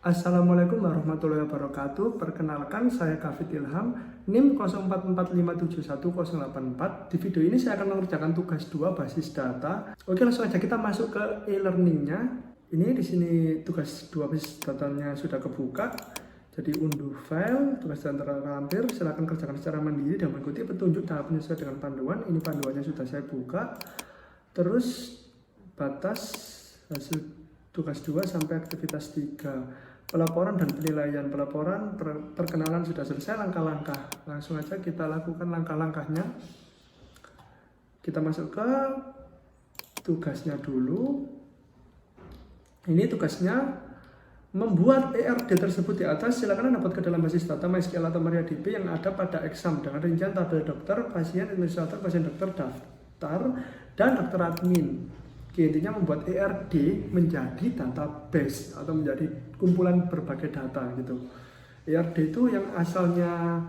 Assalamualaikum warahmatullahi wabarakatuh. Perkenalkan, saya Kafid Ilham, NIM 0445711084. Di video ini saya akan mengerjakan tugas 2 basis data. Oke, langsung aja kita masuk ke e-learningnya. Ini di sini tugas 2 basis datanya sudah kebuka. Jadi unduh file, tugas dan terlampir. Silakan kerjakan secara mandiri dan mengikuti petunjuk tahap penyesuaian dengan panduan. Ini panduannya sudah saya buka. Terus batas hasil tugas 2 sampai aktivitas 3. Pelaporan dan penilaian. Pelaporan, perkenalan sudah selesai, langkah-langkah. Langsung aja kita lakukan langkah-langkahnya. Kita masuk ke tugasnya dulu. Ini tugasnya membuat ERD tersebut di atas. Silakan dapat ke dalam basis data MySQL atau MariaDB yang ada pada exam dengan rincian tabel dokter, pasien, administrator, pasien dokter, daftar, dan dokter admin. Intinya membuat ERD menjadi database atau menjadi kumpulan berbagai data gitu. ERD itu yang asalnya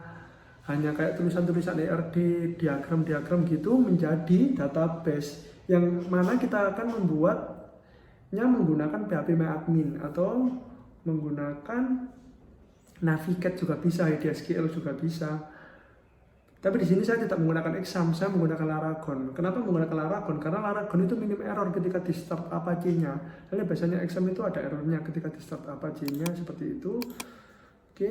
hanya kayak tulisan-tulisan ERD, diagram-diagram gitu, menjadi database yang mana kita akan membuatnya menggunakan PHP MyAdmin atau menggunakan Navigate juga bisa, IDSQL juga bisa. Tapi di sini saya tidak menggunakan exam, saya menggunakan Laragon. Kenapa menggunakan Laragon? Karena Laragon itu minim error ketika di start Apache-nya. Jadi biasanya exam itu ada errornya ketika di start Apache-nya seperti itu. Oke,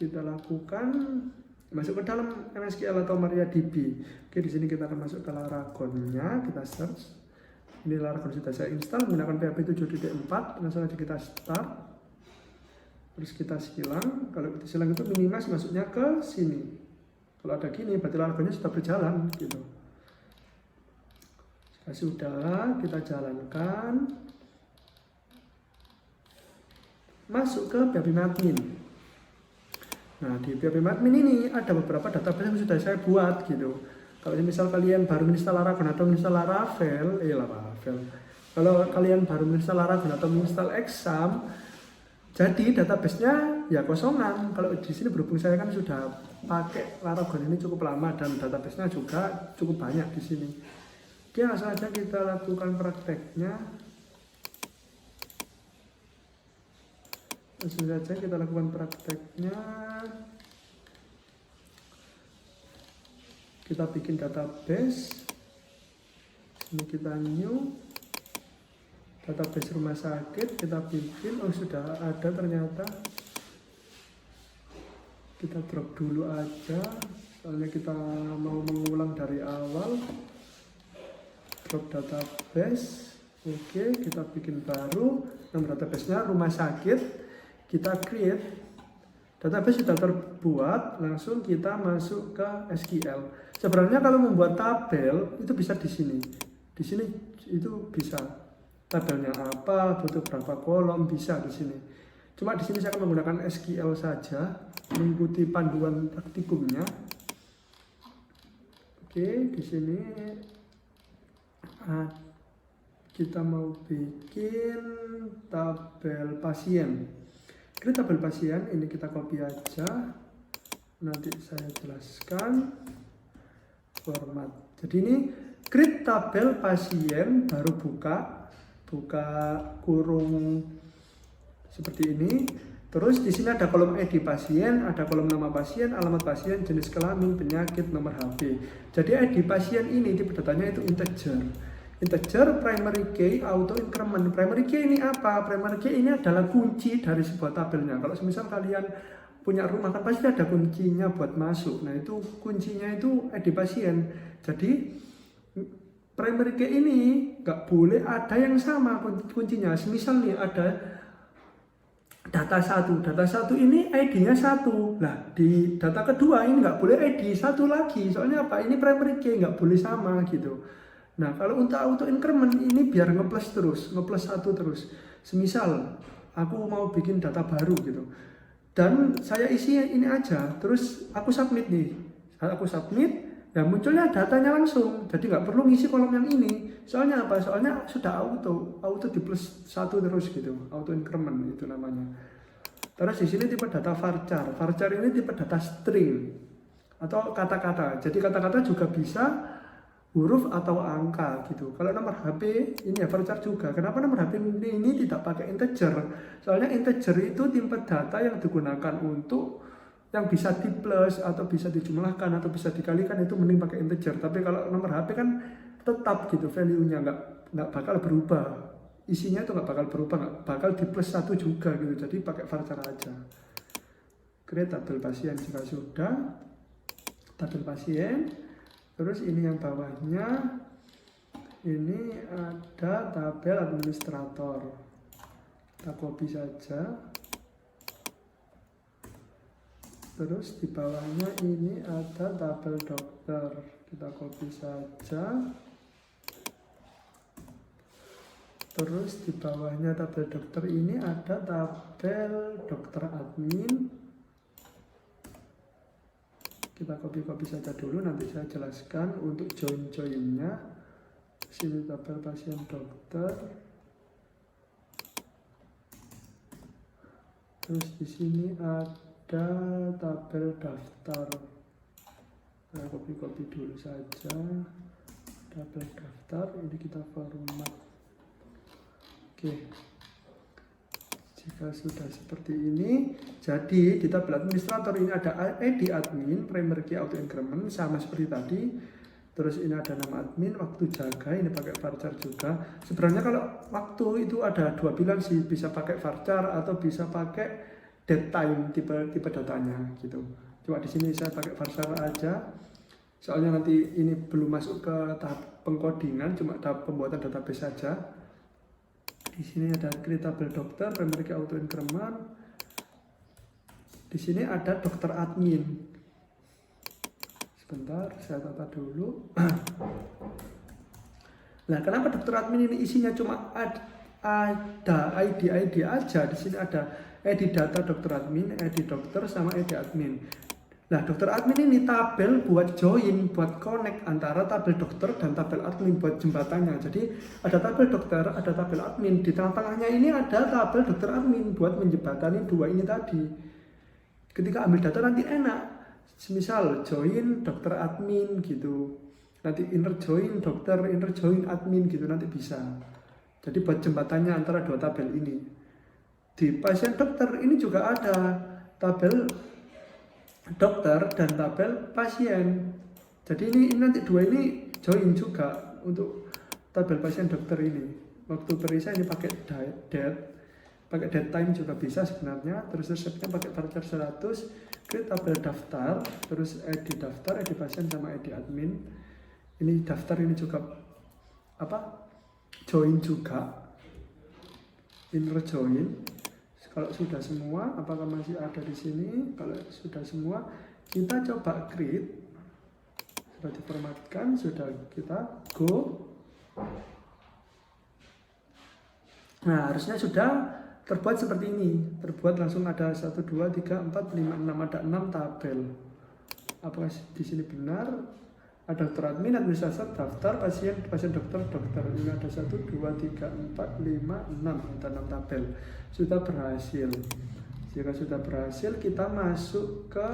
kita lakukan masuk ke dalam MySQL atau MariaDB. Oke, di sini kita akan masuk ke Laragon-nya, kita search. Ini Laragon sudah saya install menggunakan PHP 7.4. Langsung aja kita start. Terus kita silang. Kalau kita silang itu minimize masuknya ke sini. Kalau ada gini, berarti Laragonnya sudah berjalan gitu. Sudah, kita jalankan. Masuk ke PHP MyAdmin. Nah, di PHP MyAdmin ini ada beberapa database yang sudah saya buat gitu. Kalau misal kalian baru menginstal Laragon atau menginstal Laravel, kalau kalian baru menginstal Laragon atau menginstal Exam, jadi database-nya ya kosongan. Kalau di sini berhubung saya kan sudah pakai Laragon ini cukup lama dan database-nya juga cukup banyak di sini. Oke, langsung aja kita lakukan prakteknya. Langsung saja kita lakukan prakteknya. Kita bikin database. Ini kita new. Database rumah sakit kita bikin. Oh, sudah ada ternyata. Kita drop dulu aja, soalnya kita mau mengulang dari awal. Drop database. Oke, kita bikin baru. Nama database-nya rumah sakit. Kita create. Database sudah terbuat, langsung kita masuk ke SQL. Sebenarnya kalau membuat tabel itu bisa di sini. Di sini itu bisa. Tabelnya apa, butuh berapa kolom, bisa di sini. Cuma di sini saya akan menggunakan SQL saja, mengikuti panduan praktikumnya. Oke, di sini kita mau bikin tabel pasien. Create tabel pasien, ini kita copy aja. Nanti saya jelaskan format. Jadi ini create tabel pasien, baru buka kurung seperti ini. Terus di sini ada kolom ID pasien, ada kolom nama pasien, alamat pasien, jenis kelamin, penyakit, nomor HP. Jadi ID pasien ini tipe datanya itu integer. Integer, primary key, auto increment. Primary key ini apa? Primary key ini adalah kunci dari sebuah tabelnya. Kalau misal kalian punya rumah kan pasti ada kuncinya buat masuk. Nah, itu kuncinya itu ID pasien. Jadi primary key ini nggak boleh ada yang sama kuncinya. Misal nih ada data 1. Data 1 ini ID-nya 1. Nah, di data kedua ini nggak boleh ID 1 lagi. Soalnya apa? Ini primary key nggak boleh sama gitu. Nah, kalau untuk auto increment ini biar ngeplus terus, ngeplus 1 terus. Semisal aku mau bikin data baru gitu. Dan saya isi ini aja, terus aku submit nih. Aku submit, ya munculnya datanya langsung. Jadi nggak perlu ngisi kolom yang ini. Soalnya apa? Soalnya sudah auto di plus 1 terus gitu. Auto increment itu namanya. Terus di sini tipe data varchar. Varchar ini tipe data string atau kata-kata. Jadi kata-kata juga bisa huruf atau angka gitu. Kalau nomor HP ini ya varchar juga. Kenapa nomor HP ini tidak pakai integer? Soalnya integer itu tipe data yang digunakan untuk yang bisa di plus atau bisa dijumlahkan atau bisa dikalikan, itu mending pakai integer. Tapi kalau nomor HP kan tetap gitu value-nya, nggak bakal berubah. Isinya itu nggak bakal berubah, nggak bakal di plus 1 juga gitu. Jadi pakai varchar aja. Create tabel pasien jika sudah. Tabel pasien. Terus ini yang bawahnya, ini ada tabel administrator. Kita copy saja. Terus di bawahnya ini ada tabel dokter. Kita copy saja. Terus di bawahnya tabel dokter ini ada tabel dokter admin. Kita copy saja dulu, nanti saya jelaskan untuk join-joinnya. Sini tabel pasien dokter. Terus di sini ada tabel daftar. Saya copy dulu saja. Tabel daftar, ini kita format. Oke. Jika sudah seperti ini, jadi di tabel administrator ini ada ID admin, primary key auto increment sama seperti tadi. Terus ini ada nama admin, waktu jaga, ini pakai varchar juga. Sebenarnya kalau waktu itu ada dua pilihan sih, bisa pakai varchar atau bisa pakai date time tipe datanya gitu. Cuma di sini saya pakai varchar aja. Soalnya nanti ini belum masuk ke tahap pengkodingan, cuma tahap pembuatan database saja. Di sini ada create tabel dokter, primary key auto increment. Di sini ada dokter admin. Sebentar, saya tata dulu. Nah, kenapa dokter admin ini isinya cuma ada ID aja? Di sini ada ID data dokter admin, ID dokter sama ID admin. Nah, dokter admin ini tabel buat join, buat connect antara tabel dokter dan tabel admin buat jembatannya. Jadi ada tabel dokter, ada tabel admin. Di tengah-tengahnya ini ada tabel dokter admin buat menjembatani dua ini tadi. Ketika ambil data nanti enak. Misal join dokter admin gitu. Nanti inner join dokter, inner join admin gitu, nanti bisa. Jadi buat jembatannya antara dua tabel ini. Di pasien dokter ini juga ada tabel dokter dan tabel pasien. Jadi ini nanti dua ini join juga untuk tabel pasien dokter ini. Waktu periksa ini pakai date time juga bisa sebenarnya. Terus resepnya pakai varchar 100, ke tabel daftar, terus ID daftar, ID pasien sama ID admin. Ini daftar ini juga join juga, inner join. Kalau sudah semua, apakah masih ada di sini? Kalau sudah semua, kita coba create. Sudah diformatkan, sudah kita go. Nah, harusnya sudah terbuat seperti ini. Terbuat langsung ada 1, 2, 3, 4, 5, 6. Ada 6 tabel. Apakah di sini benar? Ada dokter admin, administrator, daftar, pasien dokter. Ini ada 1, 2, 3, 4, 5, 6. Ada 6 tabel. Sudah berhasil. Jika sudah berhasil, kita masuk ke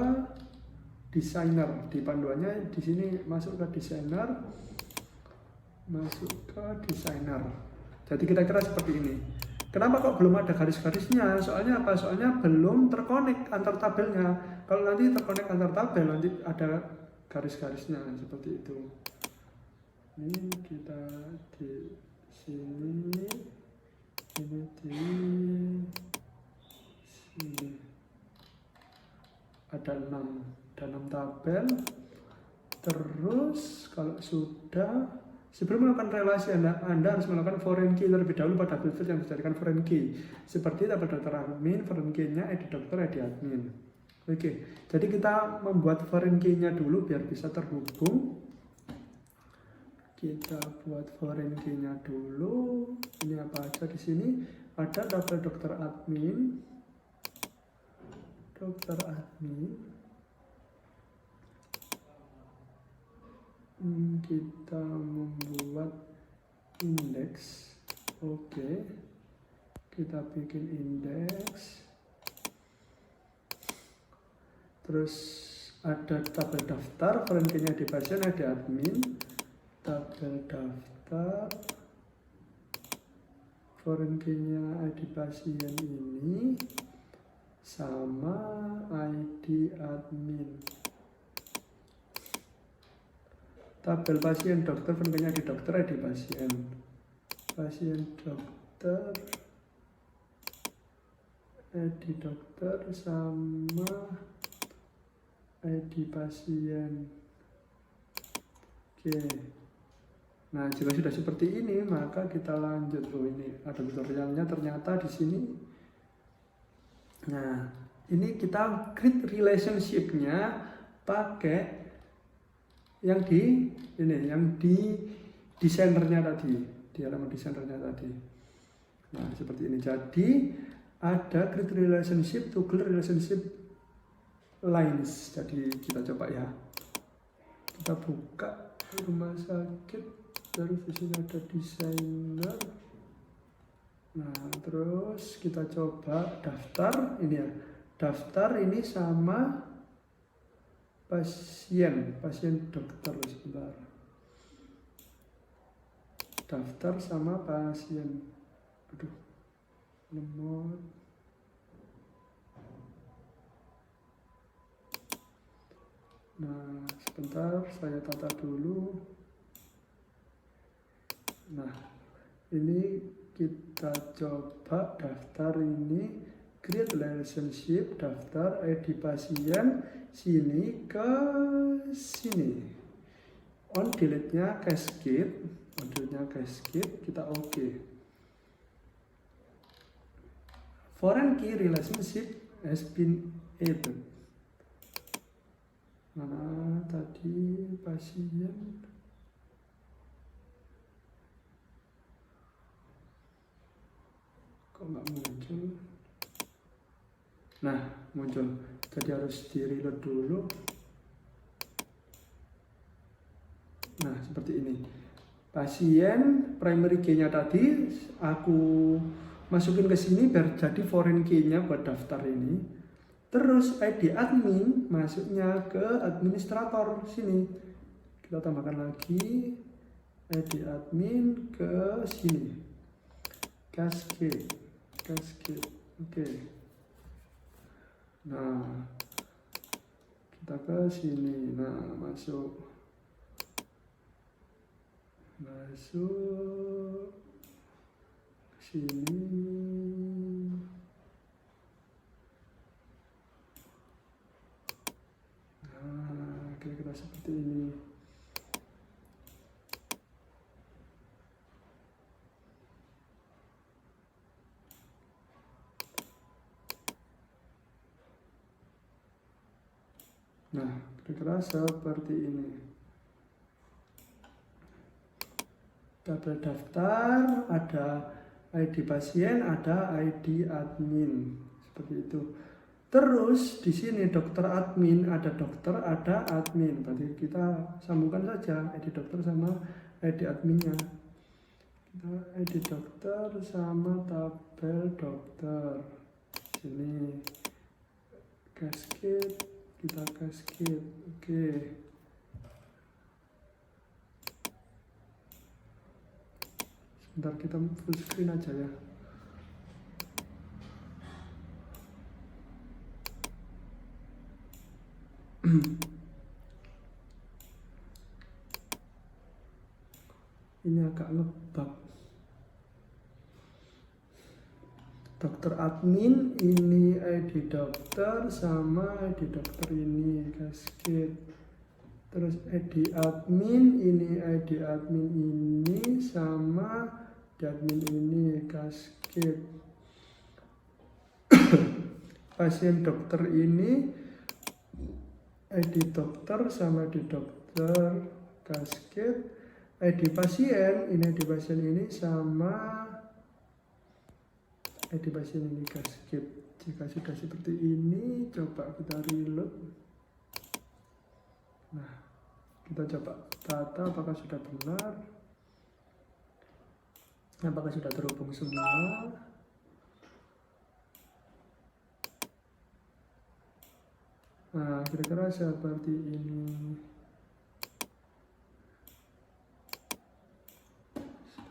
designer. Di panduannya di sini masuk ke designer. Jadi kira-kira seperti ini. Kenapa kok belum ada garis-garisnya? Soalnya apa? Soalnya belum terkonek antar tabelnya. Kalau nanti terkonek antar tabel, nanti ada garis-garisnya seperti itu. Ini kita di sini, ini di sini ada 6 tabel. Terus kalau sudah, sebelum melakukan relasi Anda harus melakukan foreign key terlebih dahulu pada field yang dijadikan foreign key, seperti tabel dokter admin, foreign key-nya ID dokter, ID admin. Oke, jadi kita membuat foreign key-nya dulu biar bisa terhubung. Kita buat foreign key-nya dulu. Ini apa aja di sini? Ada tabel dokter admin. Kita membuat indeks. Oke. Kita bikin indeks. Terus ada tabel daftar, foreign key-nya di pasien, ada admin. tabel daftar, foreign key-nya ID pasien ini sama ID admin. Tabel pasien dokter, foreign key-nya ID dokter, ID pasien. Pasien dokter, ID dokter sama ID pasien. Oke. Nah, jika sudah seperti ini, maka kita lanjut. Oh, ini ada tutorialnya ternyata di sini. Nah, ini kita create relationship-nya pakai yang di ini, yang di desainernya tadi, di halaman desainernya tadi. Nah, seperti ini. Jadi ada create relationship, toggle relationship lines. Jadi kita coba ya. Kita buka rumah sakit. Terus di sini ada desainer. Nah, terus kita coba daftar ini ya. Daftar ini sama pasien dokter sebentar. Daftar sama pasien. Aduh. Nomor. Nah, sebentar saya tata dulu. Nah, ini kita coba daftar ini, create relationship, daftar ID pasien, sini ke sini. On delete-nya cascade, kita OK. Foreign key relationship has been added. Mana tadi pasien? Nggak muncul. Nah, muncul. Jadi harus di reload dulu. Nah, seperti ini. Pasien primary key-nya tadi aku masukin ke sini biar jadi foreign key-nya buat daftar ini. Terus ID admin masuknya ke administrator sini. Kita tambahkan lagi ID admin ke sini. Cascade. Oke. Nah, kita ke sini. Nah, masuk ke sini. Nah, kira-kira seperti ini. Nah, kira-kira seperti ini. Tabel daftar, ada ID pasien, ada ID admin. Seperti itu. Terus di sini dokter admin, ada dokter, ada admin. Berarti kita sambungkan saja ID dokter sama ID adminnya. Kita ID dokter sama tabel dokter. Sini cascade. Kita cascade, oke. Sebentar kita full screen aja ya. Ini agak ngebug. Dokter admin ini ID dokter sama ID dokter ini cascade. Terus ID admin ini ID admin ini sama ID admin ini cascade. Pasien dokter ini ID dokter sama ID dokter cascade. ID pasien ini sama ID pasien ini cascade. Jika sudah seperti ini, coba kita reload. Nah, kita coba tata apakah sudah benar, apakah sudah terhubung semua. Nah, kira-kira seperti ini.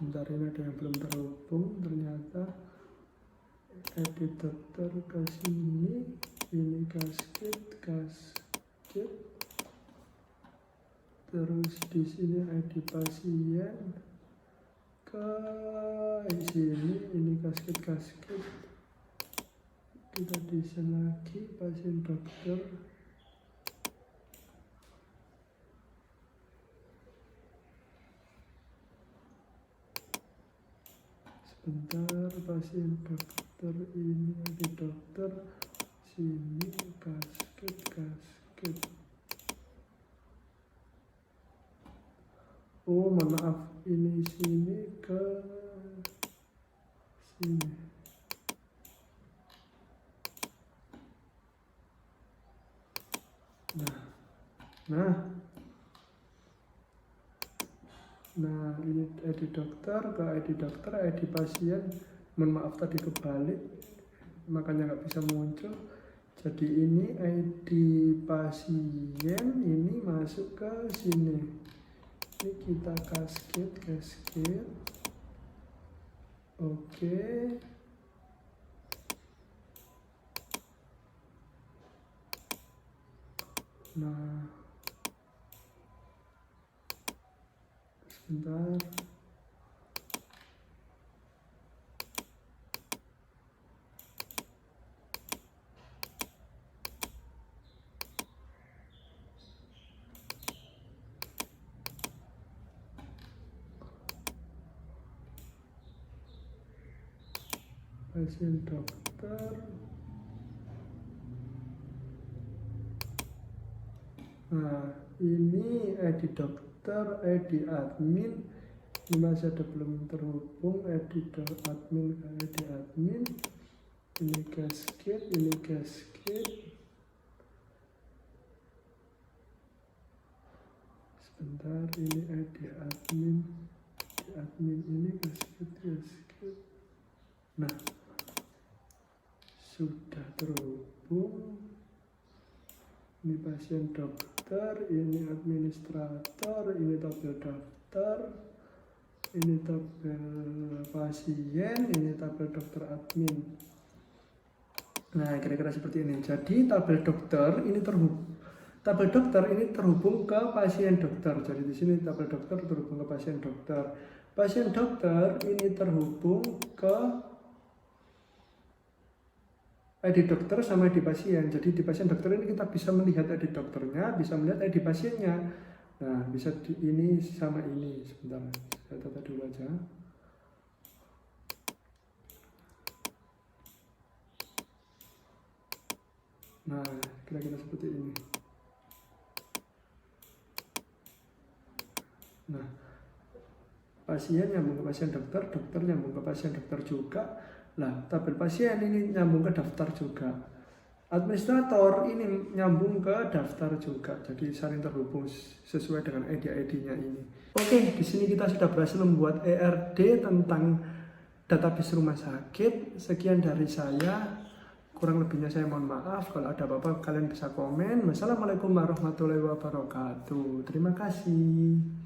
Sebentar, ini ada yang belum terhubung ternyata. Edit dokter ke sini, ini kasket, terus di sini ID pasien ke sini, ini kasket, kita desain lagi pasien dokter. Sebentar, pasien dokter ini ada dokter, sini kasket. Oh mohon maaf, ini sini ke sini. Nah ini ID dokter ke ID dokter, ID pasien. Mohon maaf tadi kebalik, makanya nggak bisa muncul. Jadi ini ID pasien, ini masuk ke sini. Ini kita kasket. Oke. Nah, sebentar. Pasien dokter. Nah, ini ID dokter, ID admin. Ini masih ada belum terhubung, ID admin ke ID admin. Ini kasket. Sebentar, ini ID admin ini kasket. Nah, sudah terhubung. Ini pasien dokter, ini administrator, ini tabel daftar, ini tabel pasien, ini tabel dokter admin. Nah, kira-kira seperti ini. Jadi tabel dokter ini terhubung ke pasien dokter. Jadi di sini tabel dokter terhubung ke pasien dokter. Pasien dokter ini terhubung ke ID dokter sama ID pasien. Jadi di pasien dokter ini kita bisa melihat ID dokternya, bisa melihat ID pasiennya. Nah, bisa ini sama ini. Sebentar, saya tata dulu aja. Nah, kira-kira seperti ini. Nah, pasien nyambung ke pasien dokter, dokter nyambung ke pasien dokter juga. Lah, tabel pasien ini nyambung ke daftar juga. Administrator ini nyambung ke daftar juga. Jadi saling terhubung sesuai dengan ID-ID-nya ini. Oke, di sini kita sudah berhasil membuat ERD tentang database rumah sakit. Sekian dari saya. Kurang lebihnya saya mohon maaf. Kalau ada apa-apa kalian bisa komen. Wassalamualaikum warahmatullahi wabarakatuh. Terima kasih.